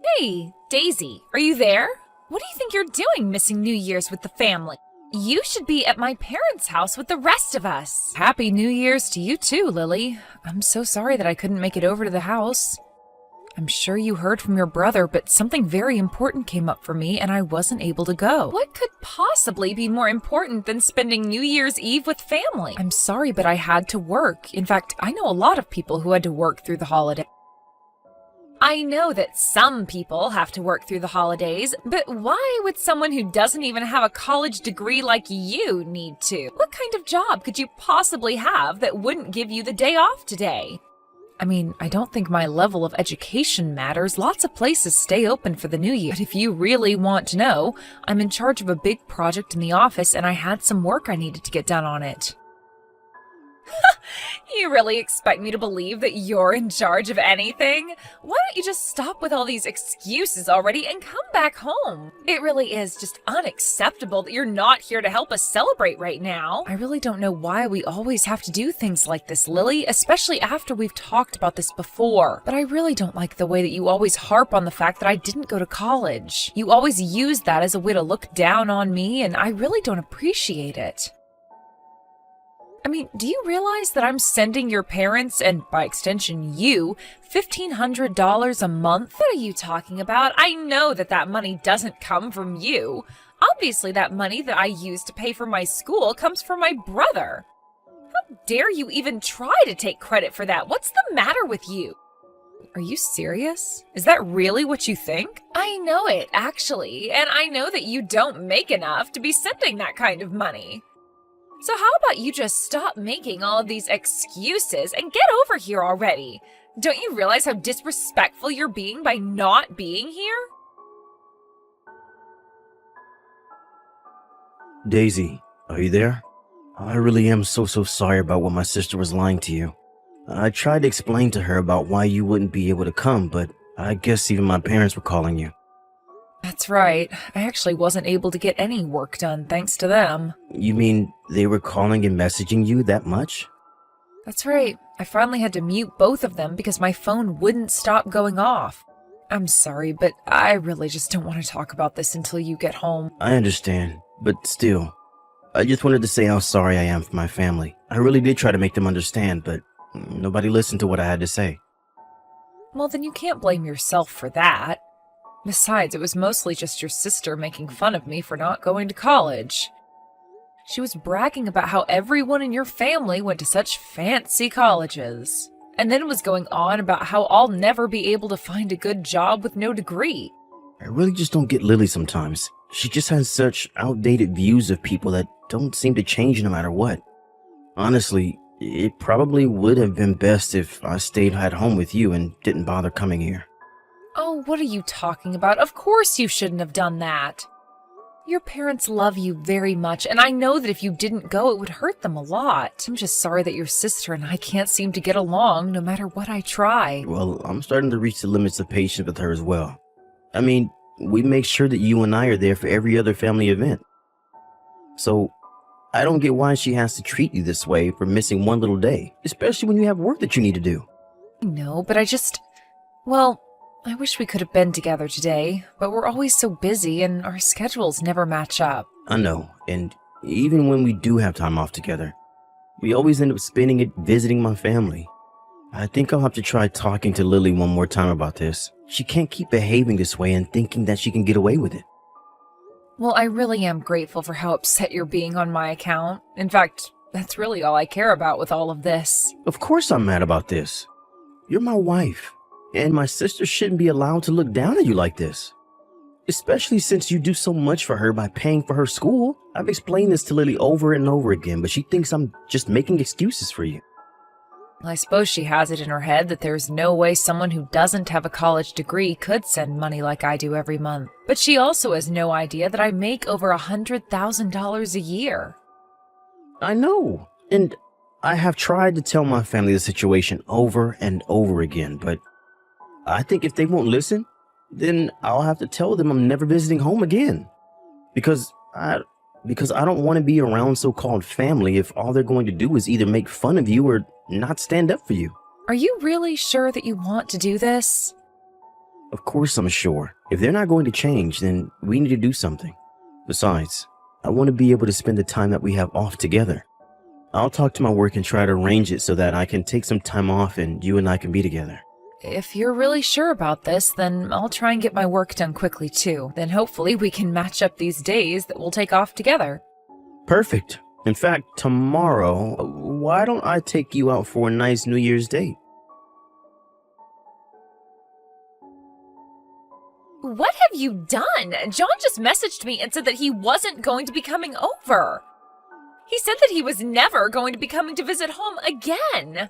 Hey, Daisy, are you there? What do you think you're doing missing New Year's with the family? You should be at my parents' house with the rest of us. Happy New Year's to you too, Lily. I'm so sorry that I couldn't make it over to the house. I'm sure you heard from your brother, but something very important came up for me and I wasn't able to go. What could possibly be more important than spending New Year's Eve with family? I'm sorry, but I had to work. In fact, I know a lot of people who had to work through the holiday. I know that some people have to work through the holidays, but why would someone who doesn't even have a college degree like you need to? What kind of job could you possibly have that wouldn't give you the day off today? I mean, I don't think my level of education matters. Lots of places stay open for the new year. But if you really want to know, I'm in charge of a big project in the office and I had some work I needed to get done on it. You really expect me to believe that you're in charge of anything? Why don't you just stop with all these excuses already and come back home? It really is just unacceptable that you're not here to help us celebrate right now. I really don't know why we always have to do things like this, Lily, especially after we've talked about this before. But I really don't like the way that you always harp on the fact that I didn't go to college. You always use that as a way to look down on me, and I really don't appreciate it. I mean, do you realize that I'm sending your parents, and by extension you, $1,500 a month? What are you talking about? I know that that money doesn't come from you. Obviously, that money that I use to pay for my school comes from my brother. How dare you even try to take credit for that? What's the matter with you? Are you serious? Is that really what you think? I know it, actually, and I know that you don't make enough to be sending that kind of money. So how about you just stop making all of these excuses and get over here already? Don't you realize how disrespectful you're being by not being here? Daisy, are you there? I really am so sorry about what my sister was lying to you. I tried to explain to her about why you wouldn't be able to come, but I guess even my parents were calling you. That's right. I actually wasn't able to get any work done thanks to them. You mean they were calling and messaging you that much? That's right. I finally had to mute both of them because my phone wouldn't stop going off. I'm sorry, but I really just don't want to talk about this until you get home. I understand, but still, I just wanted to say how sorry I am for my family. I really did try to make them understand, but nobody listened to what I had to say. Well, then you can't blame yourself for that. Besides, it was mostly just your sister making fun of me for not going to college. She was bragging about how everyone in your family went to such fancy colleges, and then was going on about how I'll never be able to find a good job with no degree. I really just don't get Lily sometimes. She just has such outdated views of people that don't seem to change no matter what. Honestly, it probably would have been best if I stayed at home with you and didn't bother coming here. Oh, what are you talking about? Of course you shouldn't have done that. Your parents love you very much, and I know that if you didn't go, it would hurt them a lot. I'm just sorry that your sister and I can't seem to get along no matter what I try. Well, I'm starting to reach the limits of patience with her as well. I mean, we make sure that you and I are there for every other family event. So, I don't get why she has to treat you this way for missing one little day, especially when you have work that you need to do. No, but well, I wish we could have been together today, but we're always so busy and our schedules never match up. I know, and even when we do have time off together, we always end up spending it visiting my family. I think I'll have to try talking to Lily one more time about this. She can't keep behaving this way and thinking that she can get away with it. Well, I really am grateful for how upset you're being on my account. In fact, that's really all I care about with all of this. Of course I'm mad about this. You're my wife. And my sister shouldn't be allowed to look down at you like this. Especially since you do so much for her by paying for her school. I've explained this to Lily over and over again, but she thinks I'm just making excuses for you. I suppose she has it in her head that there's no way someone who doesn't have a college degree could send money like I do every month. But she also has no idea that I make over $100,000 a year. I know. And I have tried to tell my family the situation over and over again, but I think if they won't listen, then I'll have to tell them I'm never visiting home again. Because I don't want to be around so-called family if all they're going to do is either make fun of you or not stand up for you. Are you really sure that you want to do this? Of course I'm sure. If they're not going to change, then we need to do something. Besides, I want to be able to spend the time that we have off together. I'll talk to my work and try to arrange it so that I can take some time off and you and I can be together. If you're really sure about this, then I'll try and get my work done quickly too. Then hopefully we can match up these days that we'll take off together. Perfect. In fact, tomorrow, why don't I take you out for a nice New Year's date? What have you done? John just messaged me and said that he wasn't going to be coming over. He said that he was never going to be coming to visit home again.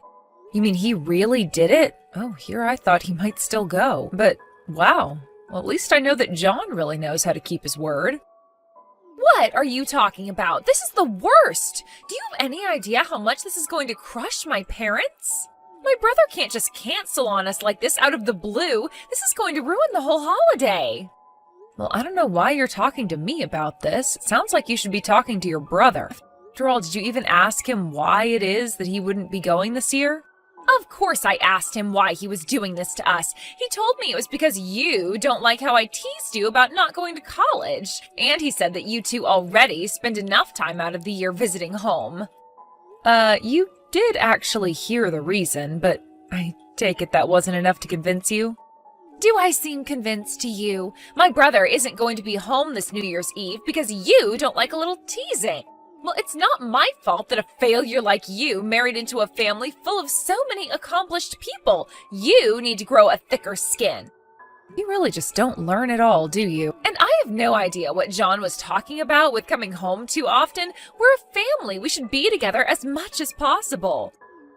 You mean he really did it? Oh, here I thought he might still go. But wow, well, at least I know that John really knows how to keep his word. What are you talking about? This is the worst. Do you have any idea how much this is going to crush my parents? My brother can't just cancel on us like this out of the blue. This is going to ruin the whole holiday. Well, I don't know why you're talking to me about this. It sounds like you should be talking to your brother. After all, did you even ask him why it is that he wouldn't be going this year? Of course I asked him why he was doing this to us. He told me it was because you don't like how I teased you about not going to college. And he said that you two already spend enough time out of the year visiting home. You did actually hear the reason, but I take it that wasn't enough to convince you? Do I seem convinced to you? My brother isn't going to be home this New Year's Eve because you don't like a little teasing. Well, it's not my fault that a failure like you married into a family full of so many accomplished people. You need to grow a thicker skin. You really just don't learn at all, do you? And I have no idea what John was talking about with coming home too often. We're a family. We should be together as much as possible.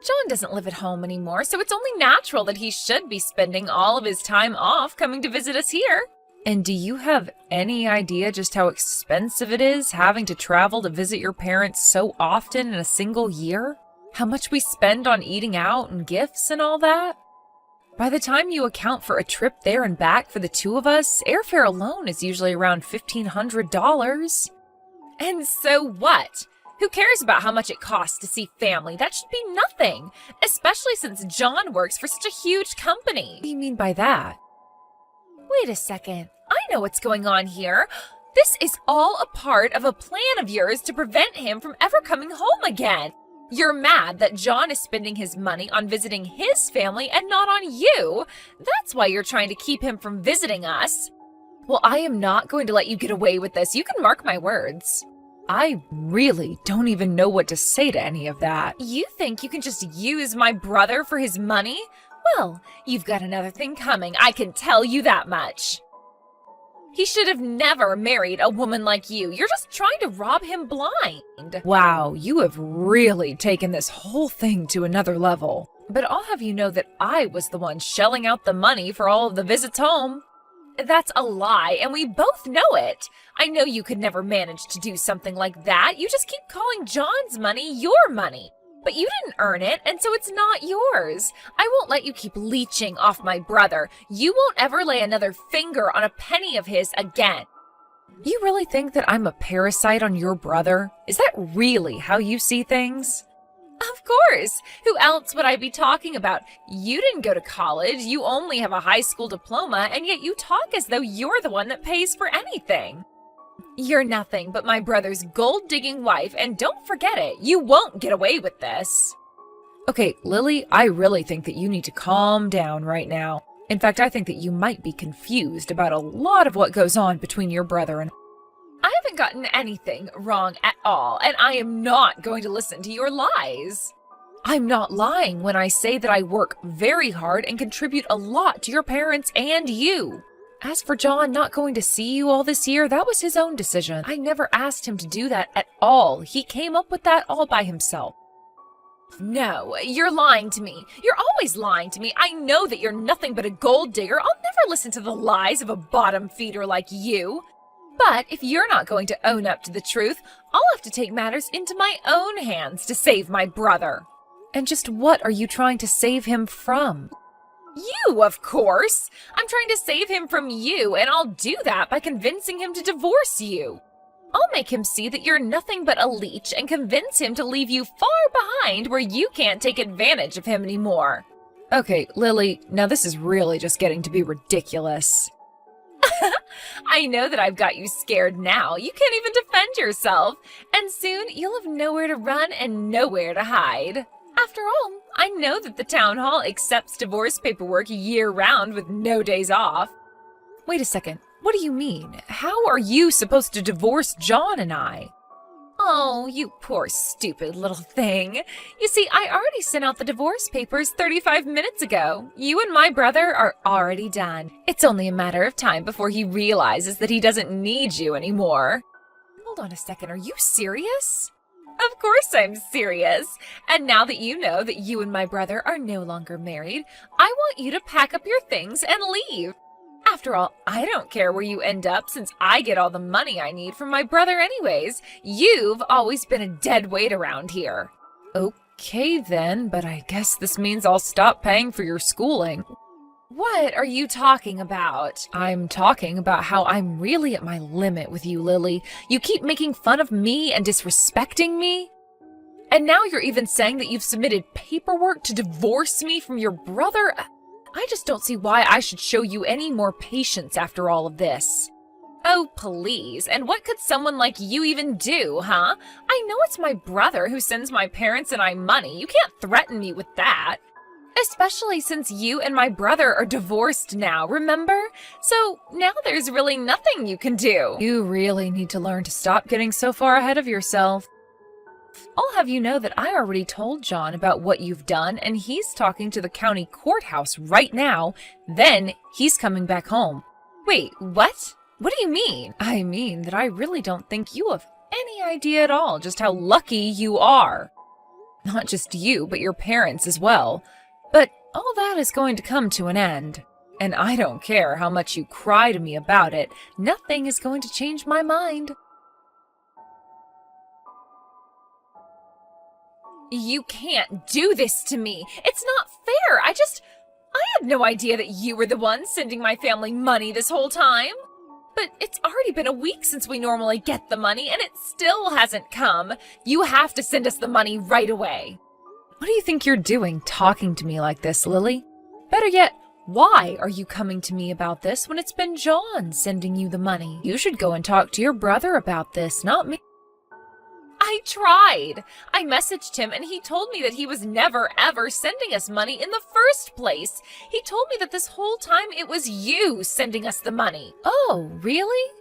John doesn't live at home anymore, so it's only natural that he should be spending all of his time off coming to visit us here. And do you have any idea just how expensive it is having to travel to visit your parents so often in a single year? How much we spend on eating out and gifts and all that? By the time you account for a trip there and back for the two of us, airfare alone is usually around $1,500. And so what? Who cares about how much it costs to see family? That should be nothing, especially since John works for such a huge company. What do you mean by that? Wait a second. I know what's going on here. This is all a part of a plan of yours to prevent him from ever coming home again. You're mad that John is spending his money on visiting his family and not on you. That's why you're trying to keep him from visiting us. Well, I am not going to let you get away with this. You can mark my words. I really don't even know what to say to any of that. You think you can just use my brother for his money? Well, you've got another thing coming, I can tell you that much. He should have never married a woman like you. You're just trying to rob him blind. Wow, you have really taken this whole thing to another level. But I'll have you know that I was the one shelling out the money for all of the visits home. That's a lie, and we both know it. I know you could never manage to do something like that. You just keep calling John's money your money. But you didn't earn it, and so it's not yours. I won't let you keep leeching off my brother. You won't ever lay another finger on a penny of his again. You really think that I'm a parasite on your brother? Is that really how you see things? Of course. Who else would I be talking about? You didn't go to college. You only have a high school diploma, and yet you talk as though you're the one that pays for anything. You're nothing but my brother's gold-digging wife, and don't forget it, you won't get away with this. Okay, Lily, I really think that you need to calm down right now. In fact, I think that you might be confused about a lot of what goes on between your brother and I haven't gotten anything wrong at all, and I am not going to listen to your lies. I'm not lying when I say that I work very hard and contribute a lot to your parents and you. As for John not going to see you all this year, that was his own decision. I never asked him to do that at all. He came up with that all by himself. No, you're lying to me. You're always lying to me. I know that you're nothing but a gold digger. I'll never listen to the lies of a bottom feeder like you. But if you're not going to own up to the truth, I'll have to take matters into my own hands to save my brother. And just what are you trying to save him from? You, of course. I'm trying to save him from you, and I'll do that by convincing him to divorce you. I'll make him see that you're nothing but a leech and convince him to leave you far behind where you can't take advantage of him anymore. Okay, Lily, now this is really just getting to be ridiculous. I know that I've got you scared now. You can't even defend yourself. And soon you'll have nowhere to run and nowhere to hide. After all, I know that the town hall accepts divorce paperwork year-round with no days off. Wait a second. What do you mean? How are you supposed to divorce John and I? Oh, you poor stupid little thing. You see, I already sent out the divorce papers 35 minutes ago. You and my brother are already done. It's only a matter of time before he realizes that he doesn't need you anymore. Hold on a second, are you serious? Of course I'm serious. And now that you know that you and my brother are no longer married, I want you to pack up your things and leave. After all, I don't care where you end up since I get all the money I need from my brother anyways. You've always been a dead weight around here. Okay then, but I guess this means I'll stop paying for your schooling. What are you talking about? I'm talking about how I'm really at my limit with you, Lily. You keep making fun of me and disrespecting me. And now you're even saying that you've submitted paperwork to divorce me from your brother? I just don't see why I should show you any more patience after all of this. Oh, please. And what could someone like you even do, huh? I know it's my brother who sends my parents and I money. You can't threaten me with that. Especially since you and my brother are divorced now, remember? So now there's really nothing you can do. You really need to learn to stop getting so far ahead of yourself. I'll have you know that I already told John about what you've done, and he's talking to the county courthouse right now. Then he's coming back home. Wait, what? What do you mean? I mean that I really don't think you have any idea at all just how lucky you are. Not just you, but your parents as well. But all that is going to come to an end. And I don't care how much you cry to me about it. Nothing is going to change my mind. You can't do this to me. It's not fair. I had no idea that you were the one sending my family money this whole time. But it's already been a week since we normally get the money, and it still hasn't come. You have to send us the money right away. What do you think you're doing talking to me like this, Lily? Better yet, why are you coming to me about this when it's been John sending you the money? You should go and talk to your brother about this, not me. I tried. I messaged him and he told me that he was never ever sending us money in the first place. He told me that this whole time it was you sending us the money. Oh, really?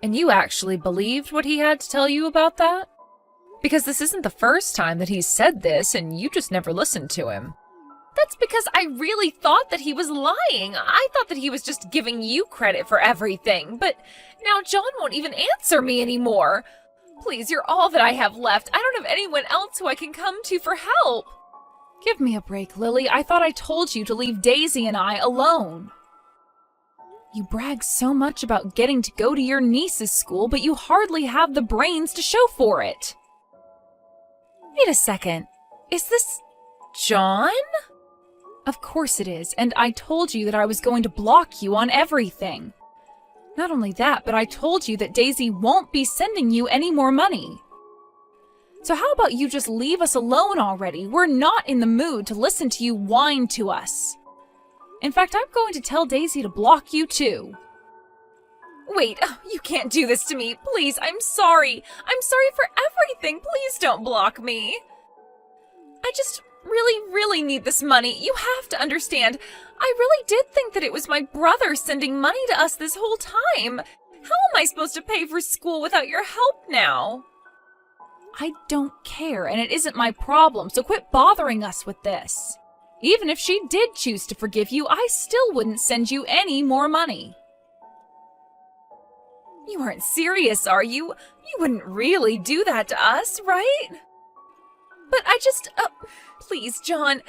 And you actually believed what he had to tell you about that? Because this isn't the first time that he's said this and you just never listened to him. That's because I really thought that he was lying. I thought that he was just giving you credit for everything. But now John won't even answer me anymore. Please, you're all that I have left. I don't have anyone else who I can come to for help. Give me a break, Lily. I thought I told you to leave Daisy and I alone. You brag so much about getting to go to your niece's school, but you hardly have the brains to show for it. Wait a second. Is this John? Of course it is, and I told you that I was going to block you on everything. Not only that, but I told you that Daisy won't be sending you any more money. So how about you just leave us alone already? We're not in the mood to listen to you whine to us. In fact, I'm going to tell Daisy to block you too. Wait, you can't do this to me. Please, I'm sorry. I'm sorry for everything. Please don't block me. I just really need this money. You have to understand. I really did think that it was my brother sending money to us this whole time. How am I supposed to pay for school without your help now? I don't care, and it isn't my problem, so quit bothering us with this. Even if she did choose to forgive you, I still wouldn't send you any more money. You aren't serious, are you? You wouldn't really do that to us, right? But please, John,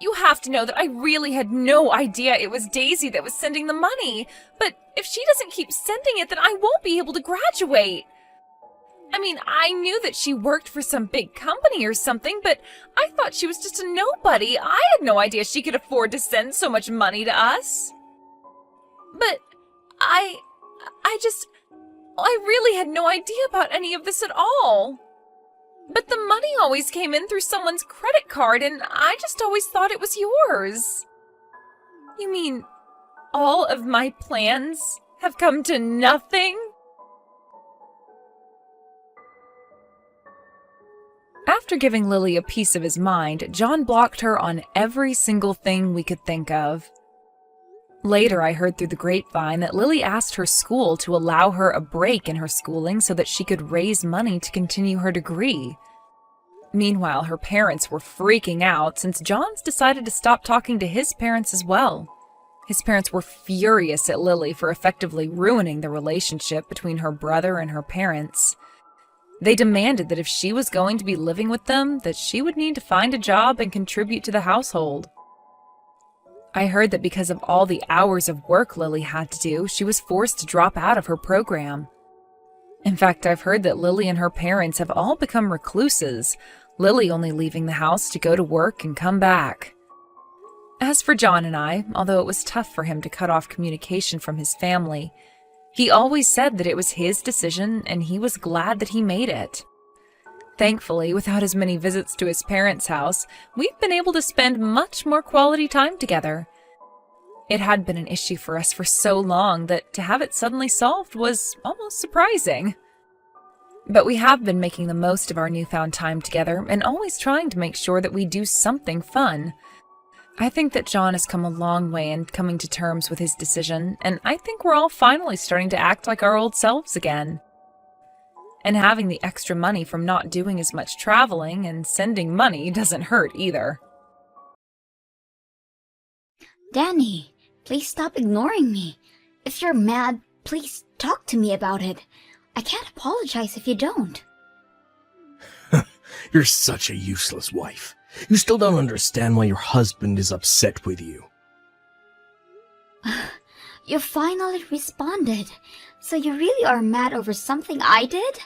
you have to know that I really had no idea it was Daisy that was sending the money. But if she doesn't keep sending it, then I won't be able to graduate. I mean, I knew that she worked for some big company or something, but I thought she was just a nobody. I had no idea she could afford to send so much money to us. But I really had no idea about any of this at all. But the money always came in through someone's credit card, and I just always thought it was yours. You mean all of my plans have come to nothing? After giving Lily a piece of his mind, John blocked her on every single thing we could think of. Later, I heard through the grapevine that Lily asked her school to allow her a break in her schooling so that she could raise money to continue her degree. Meanwhile, her parents were freaking out since John's decided to stop talking to his parents as well. His parents were furious at Lily for effectively ruining the relationship between her brother and her parents. They demanded that if she was going to be living with them, that she would need to find a job and contribute to the household. I heard that because of all the hours of work Lily had to do, she was forced to drop out of her program. In fact, I've heard that Lily and her parents have all become recluses, Lily only leaving the house to go to work and come back. As for John and I, although it was tough for him to cut off communication from his family, he always said that it was his decision and he was glad that he made it. Thankfully, without as many visits to his parents' house, we've been able to spend much more quality time together. It had been an issue for us for so long that to have it suddenly solved was almost surprising. But we have been making the most of our newfound time together and always trying to make sure that we do something fun. I think that John has come a long way in coming to terms with his decision, and I think we're all finally starting to act like our old selves again. And having the extra money from not doing as much traveling and sending money doesn't hurt either. Danny, please stop ignoring me. If you're mad, please talk to me about it. I can't apologize if you don't. You're such a useless wife. You still don't understand why your husband is upset with you. You finally responded. So you really are mad over something I did?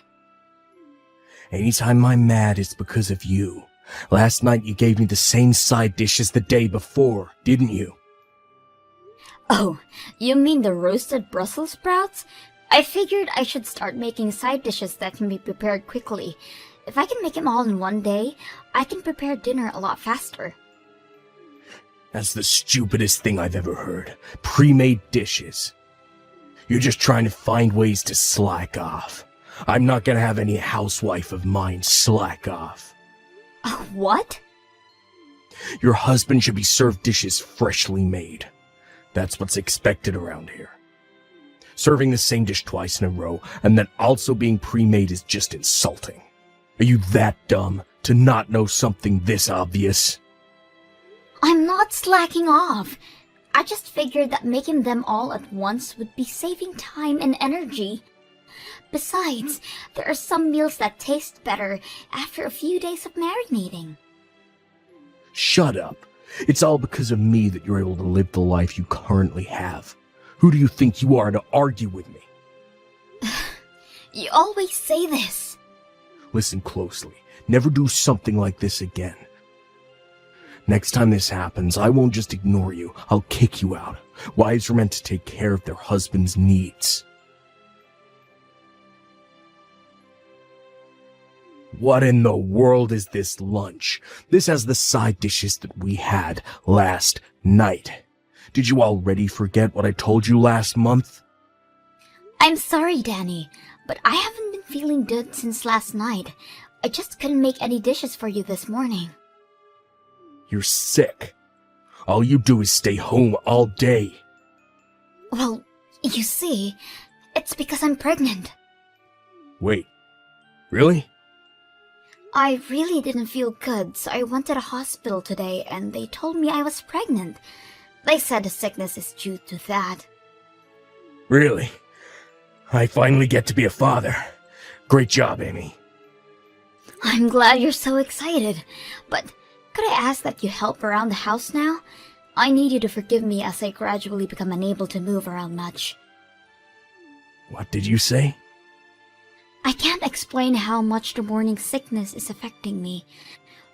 Anytime I'm mad, it's because of you. Last night you gave me the same side dish as the day before, didn't you? Oh, you mean the roasted Brussels sprouts? I figured I should start making side dishes that can be prepared quickly. If I can make them all in one day, I can prepare dinner a lot faster. That's the stupidest thing I've ever heard. Pre-made dishes. You're just trying to find ways to slack off. I'm not gonna have any housewife of mine slack off. What? Your husband should be served dishes freshly made. That's what's expected around here. Serving the same dish twice in a row and then also being pre-made is just insulting. Are you that dumb to not know something this obvious? I'm not slacking off. I just figured that making them all at once would be saving time and energy. Besides, there are some meals that taste better after a few days of marinating. Shut up. It's all because of me that you're able to live the life you currently have. Who do you think you are to argue with me? You always say this. Listen closely. Never do something like this again. Next time this happens, I won't just ignore you. I'll kick you out. Wives are meant to take care of their husband's needs. What in the world is this lunch? This has the side dishes that we had last night. Did you already forget what I told you last month? I'm sorry, Danny, but I haven't been feeling good since last night. I just couldn't make any dishes for you this morning. You're sick. All you do is stay home all day. Well, you see, it's because I'm pregnant. Wait, really? I really didn't feel good, so I went to the hospital today and they told me I was pregnant. They said the sickness is due to that. Really? I finally get to be a father. Great job, Amy. I'm glad you're so excited, but could I ask that you help around the house now? I need you to forgive me as I gradually become unable to move around much. What did you say? I can't explain how much the morning sickness is affecting me.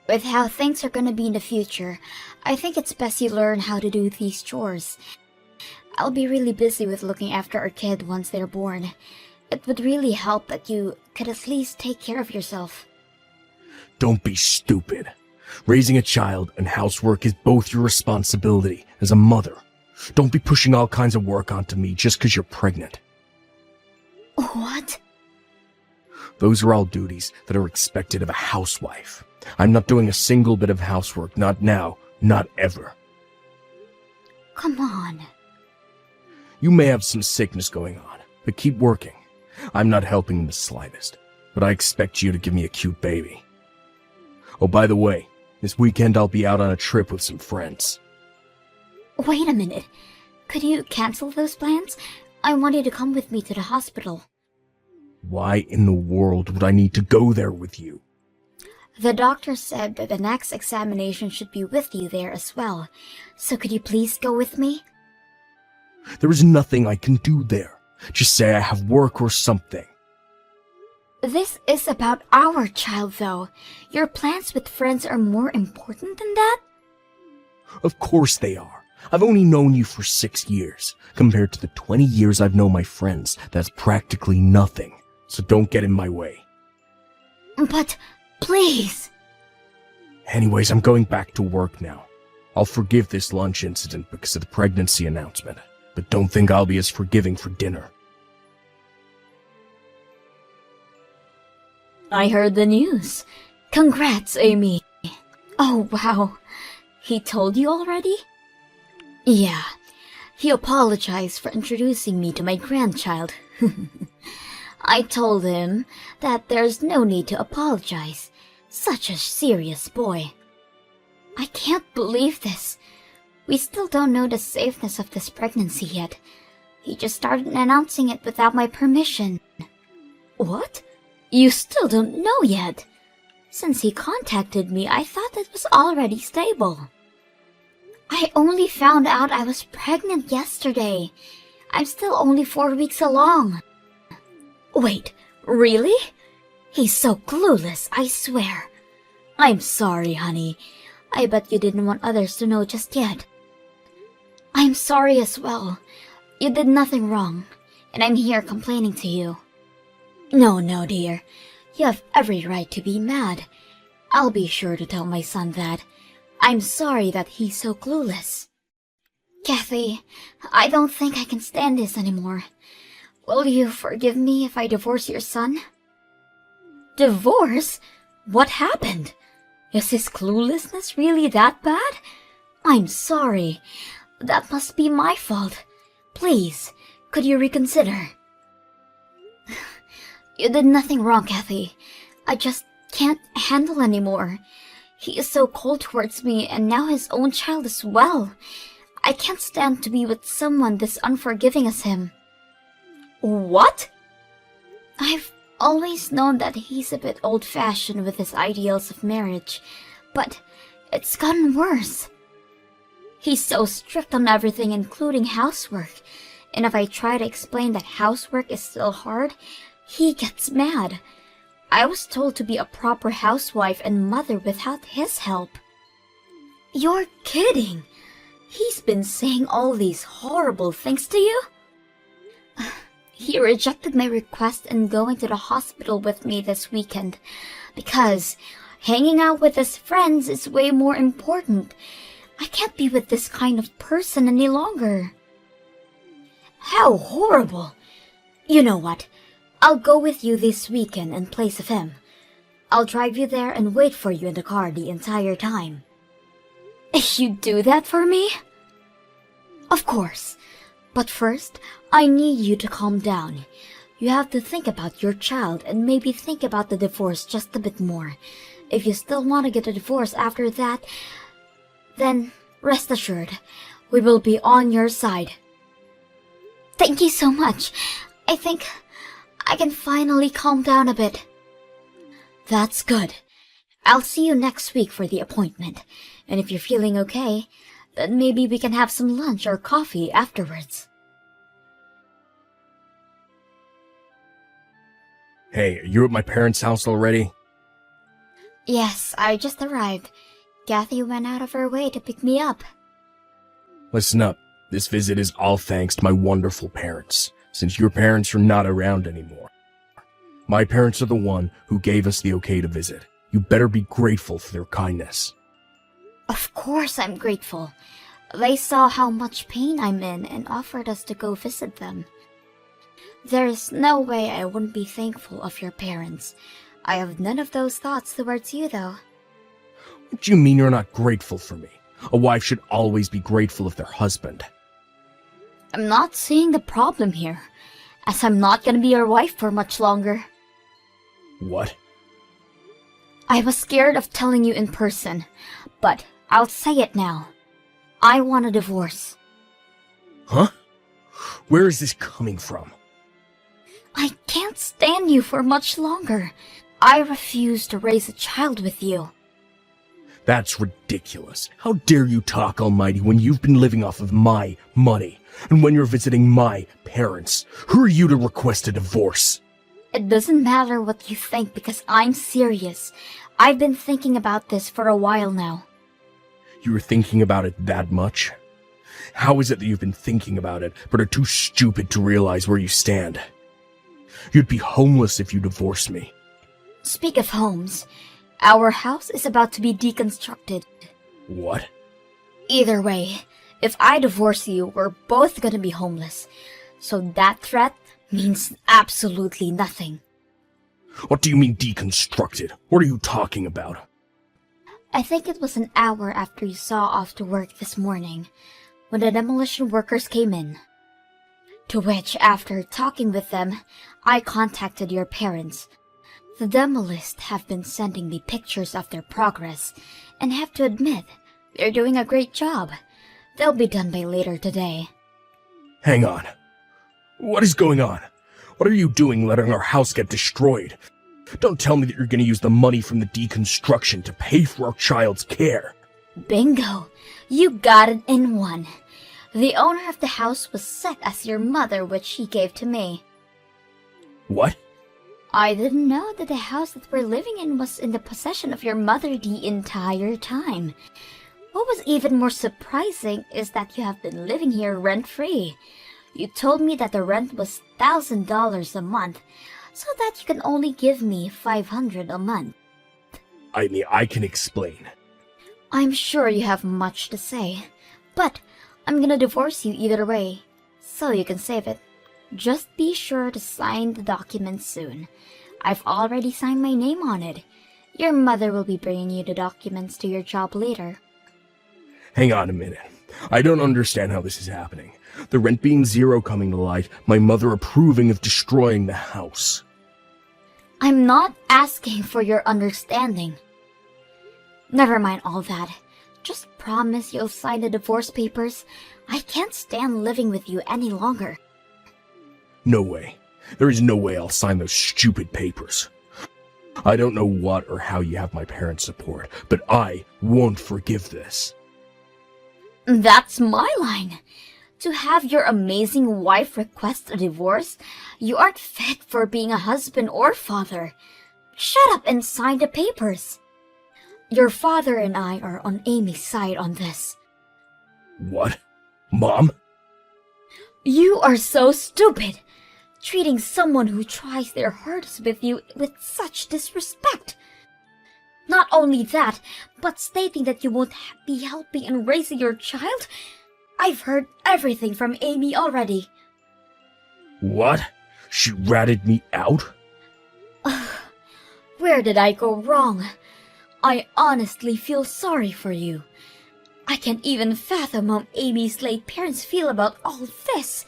With how things are gonna be in the future, I think it's best you learn how to do these chores. I'll be really busy with looking after our kid once they're born. It would really help that you could at least take care of yourself. Don't be stupid. Raising a child and housework is both your responsibility as a mother. Don't be pushing all kinds of work onto me just because you're pregnant. What? Those are all duties that are expected of a housewife. I'm not doing a single bit of housework, not now, not ever. Come on. You may have some sickness going on, but keep working. I'm not helping in the slightest, but I expect you to give me a cute baby. Oh, by the way, this weekend I'll be out on a trip with some friends. Wait a minute. Could you cancel those plans? I want you to come with me to the hospital. Why in the world would I need to go there with you? The doctor said that the next examination should be with you there as well. So could you please go with me? There is nothing I can do there. Just say I have work or something. This is about our child, though. Your plans with friends are more important than that? Of course they are. I've only known you for 6 years. Compared to the 20 years I've known my friends, that's practically nothing. So don't get in my way. But, please. Anyways, I'm going back to work now. I'll forgive this lunch incident because of the pregnancy announcement, but don't think I'll be as forgiving for dinner. I heard the news. Congrats, Amy. Oh, wow. He told you already? Yeah. He apologized for introducing me to my grandchild. I told him that there's no need to apologize. Such a serious boy. I can't believe this. We still don't know the safeness of this pregnancy yet. He just started announcing it without my permission. What? You still don't know yet? Since he contacted me, I thought it was already stable. I only found out I was pregnant yesterday. I'm still only 4 weeks along. Wait, really? He's so clueless, I swear. I'm sorry, honey. I bet you didn't want others to know just yet. I'm sorry as well. You did nothing wrong, and I'm here complaining to you. No, dear. You have every right to be mad. I'll be sure to tell my son that. I'm sorry that he's so clueless. Kathy, I don't think I can stand this anymore. Will you forgive me if I divorce your son? Divorce? What happened? Is his cluelessness really that bad? I'm sorry. That must be my fault. Please, could you reconsider? You did nothing wrong, Kathy. I just can't handle anymore. He is so cold towards me, and now his own child as well. I can't stand to be with someone this unforgiving as him. What? I've always known that he's a bit old-fashioned with his ideals of marriage, but it's gotten worse. He's so strict on everything, including housework, and if I try to explain that housework is still hard, he gets mad. I was told to be a proper housewife and mother without his help. You're kidding! He's been saying all these horrible things to you? He rejected my request and going to the hospital with me this weekend because hanging out with his friends is way more important. I can't be with this kind of person any longer. How horrible! You know what? I'll go with you this weekend in place of him. I'll drive you there and wait for you in the car the entire time. You do that for me? Of course. But first, I need you to calm down. You have to think about your child and maybe think about the divorce just a bit more. If you still want to get a divorce after that, then rest assured, we will be on your side. Thank you so much. I think I can finally calm down a bit. That's good. I'll see you next week for the appointment. And if you're feeling okay, then maybe we can have some lunch or coffee afterwards. Hey, are you at my parents' house already? Yes, I just arrived. Kathy went out of her way to pick me up. Listen up. This visit is all thanks to my wonderful parents, since your parents are not around anymore. My parents are the one who gave us the okay to visit. You better be grateful for their kindness. Of course I'm grateful. They saw how much pain I'm in and offered us to go visit them. There's no way I wouldn't be thankful of your parents. I have none of those thoughts towards you, though. What do you mean you're not grateful for me? A wife should always be grateful of their husband. I'm not seeing the problem here, as I'm not gonna be your wife for much longer. What? I was scared of telling you in person, but I'll say it now. I want a divorce. Huh? Where is this coming from? I can't stand you for much longer. I refuse to raise a child with you. That's ridiculous. How dare you talk, Almighty, when you've been living off of my money, and when you're visiting my parents? Who are you to request a divorce? It doesn't matter what you think because I'm serious. I've been thinking about this for a while now. You were thinking about it that much? How is it that you've been thinking about it, but are too stupid to realize where you stand? You'd be homeless if you divorced me. Speak of homes, our house is about to be deconstructed. What? Either way, if I divorce you, we're both gonna be homeless. So that threat means absolutely nothing. What do you mean deconstructed? What are you talking about? I think it was an hour after you saw off to work this morning, when the demolition workers came in. To which, after talking with them, I contacted your parents. The demolists have been sending me pictures of their progress, and have to admit, they're doing a great job. They'll be done by later today. Hang on. What is going on? What are you doing letting our house get destroyed? Don't tell me that you're going to use the money from the deconstruction to pay for our child's care. Bingo! You got it in one. The owner of the house was set as your mother, which she gave to me. What? I didn't know that the house that we're living in was in the possession of your mother the entire time. What was even more surprising is that you have been living here rent-free. You told me that the rent was $1,000 a month, so that you can only give me $500 a month. I mean, I can explain. I'm sure you have much to say, but I'm gonna divorce you either way, so you can save it. Just be sure to sign the document soon. I've already signed my name on it. Your mother will be bringing you the documents to your job later. Hang on a minute. I don't understand how this is happening. The rent being zero coming to light, my mother approving of destroying the house. I'm not asking for your understanding. Never mind all that. Just promise you'll sign the divorce papers. I can't stand living with you any longer. No way. There is no way I'll sign those stupid papers. I don't know what or how you have my parents' support, but I won't forgive this. That's my line. To have your amazing wife request a divorce, you aren't fit for being a husband or father. Shut up and sign the papers. Your father and I are on Amy's side on this. What? Mom? You are so stupid. Treating someone who tries their hardest with you with such disrespect. Not only that, but stating that you won't be helping in raising your child. I've heard everything from Amy already. What? She ratted me out? Where did I go wrong? I honestly feel sorry for you. I can't even fathom how Amy's late parents feel about all this.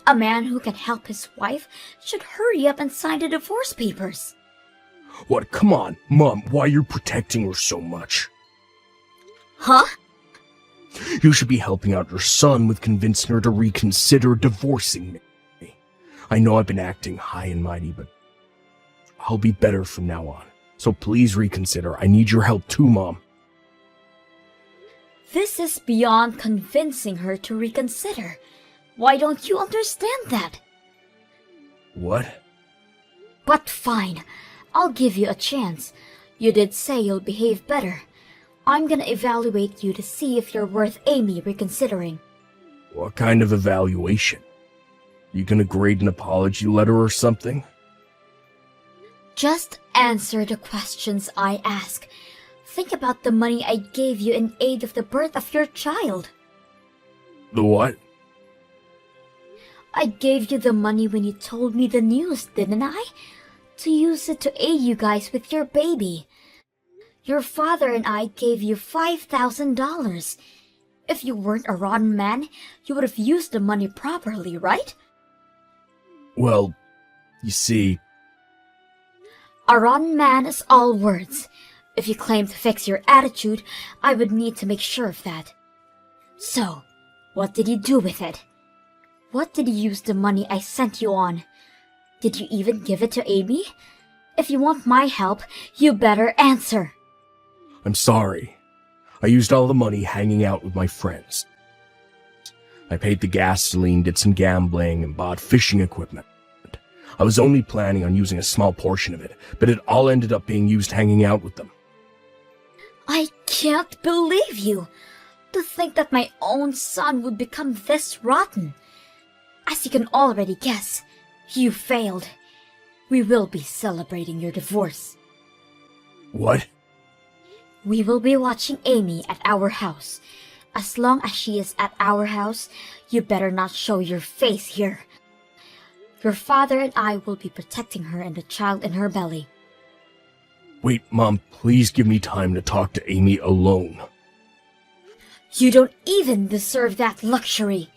A man who can help his wife should hurry up and sign the divorce papers. What? Come on, Mom, why are you protecting her so much? Huh? You should be helping out your son with convincing her to reconsider divorcing me. I know I've been acting high and mighty, but I'll be better from now on. So please reconsider. I need your help too, Mom. This is beyond convincing her to reconsider. Why don't you understand that? What? But fine, I'll give you a chance. You did say you'll behave better. I'm gonna evaluate you to see if you're worth Amy reconsidering. What kind of evaluation? You gonna grade an apology letter or something? Just answer the questions I ask. Think about the money I gave you in aid of the birth of your child. The what? I gave you the money when you told me the news, didn't I? To use it to aid you guys with your baby. Your father and I gave you $5,000. If you weren't a rotten man, you would have used the money properly, right? Well, you see, A rotten man is all words. If you claim to fix your attitude, I would need to make sure of that. So, what did you do with it? What did you use the money I sent you on? Did you even give it to Amy? If you want my help, you better answer. I'm sorry. I used all the money hanging out with my friends. I paid the gasoline, did some gambling, and bought fishing equipment. I was only planning on using a small portion of it, but it all ended up being used hanging out with them. I can't believe you! To think that my own son would become this rotten. As you can already guess, you failed. We will be celebrating your divorce. What? We will be watching Amy at our house. As long as she is at our house, you better not show your face here. Your father and I will be protecting her and the child in her belly. Wait, Mom, please give me time to talk to Amy alone. You don't even deserve that luxury.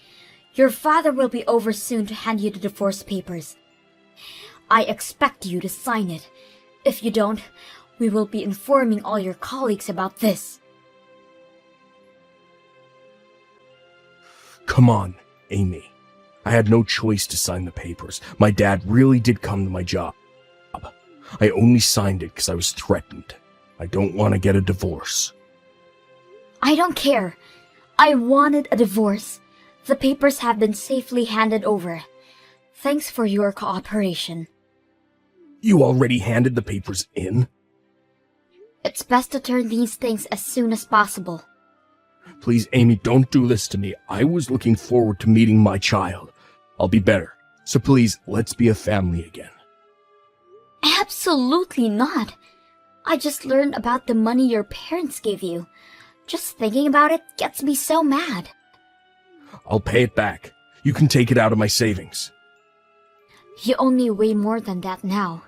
Your father will be over soon to hand you the divorce papers. I expect you to sign it. If you don't, we will be informing all your colleagues about this. Come on, Amy. I had no choice to sign the papers. My dad really did come to my job. I only signed it because I was threatened. I don't want to get a divorce. I don't care. I wanted a divorce. The papers have been safely handed over. Thanks for your cooperation. You already handed the papers in? It's best to turn these things as soon as possible. Please, Amy, don't do this to me. I was looking forward to meeting my child. I'll be better. So please, let's be a family again. Absolutely not. I just learned about the money your parents gave you. Just thinking about it gets me so mad. I'll pay it back. You can take it out of my savings. You owe me way more than that now.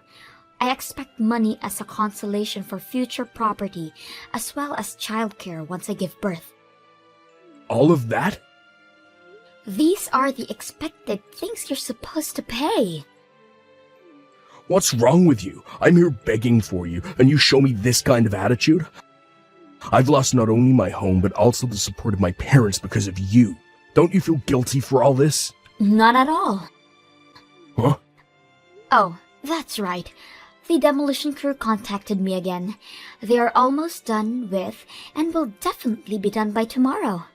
I expect money as a consolation for future property, as well as childcare once I give birth. All of that? These are the expected things you're supposed to pay. What's wrong with you? I'm here begging for you, and you show me this kind of attitude? I've lost not only my home, but also the support of my parents because of you. Don't you feel guilty for all this? Not at all. Huh? Oh, that's right. The demolition crew contacted me again. They are almost done with, and will definitely be done by tomorrow.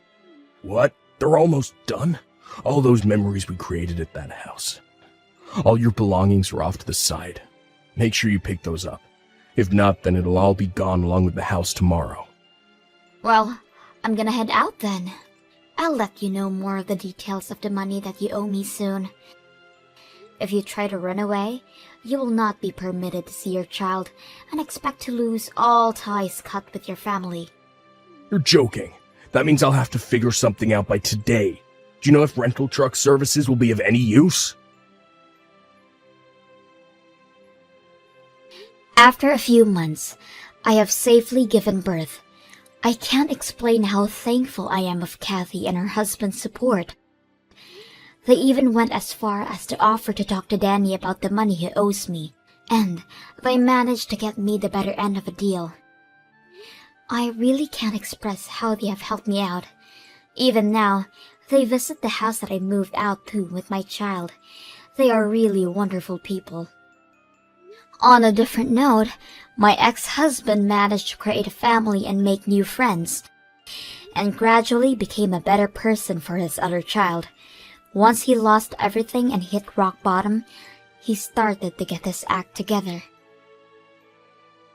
What? They're almost done? All those memories we created at that house. All your belongings are off to the side. Make sure you pick those up. If not, then it'll all be gone along with the house tomorrow. Well, I'm gonna head out then. I'll let you know more of the details of the money that you owe me soon. If you try to run away, you will not be permitted to see your child and expect to lose all ties cut with your family. You're joking. That means I'll have to figure something out by today. Do you know if rental truck services will be of any use? After a few months, I have safely given birth. I can't explain how thankful I am of Kathy and her husband's support. They even went as far as to offer to talk to Danny about the money he owes me, and they managed to get me the better end of a deal. I really can't express how they have helped me out. Even now, they visit the house that I moved out to with my child. They are really wonderful people. On a different note, my ex-husband managed to create a family and make new friends, and gradually became a better person for his other child. Once he lost everything and hit rock bottom, he started to get his act together.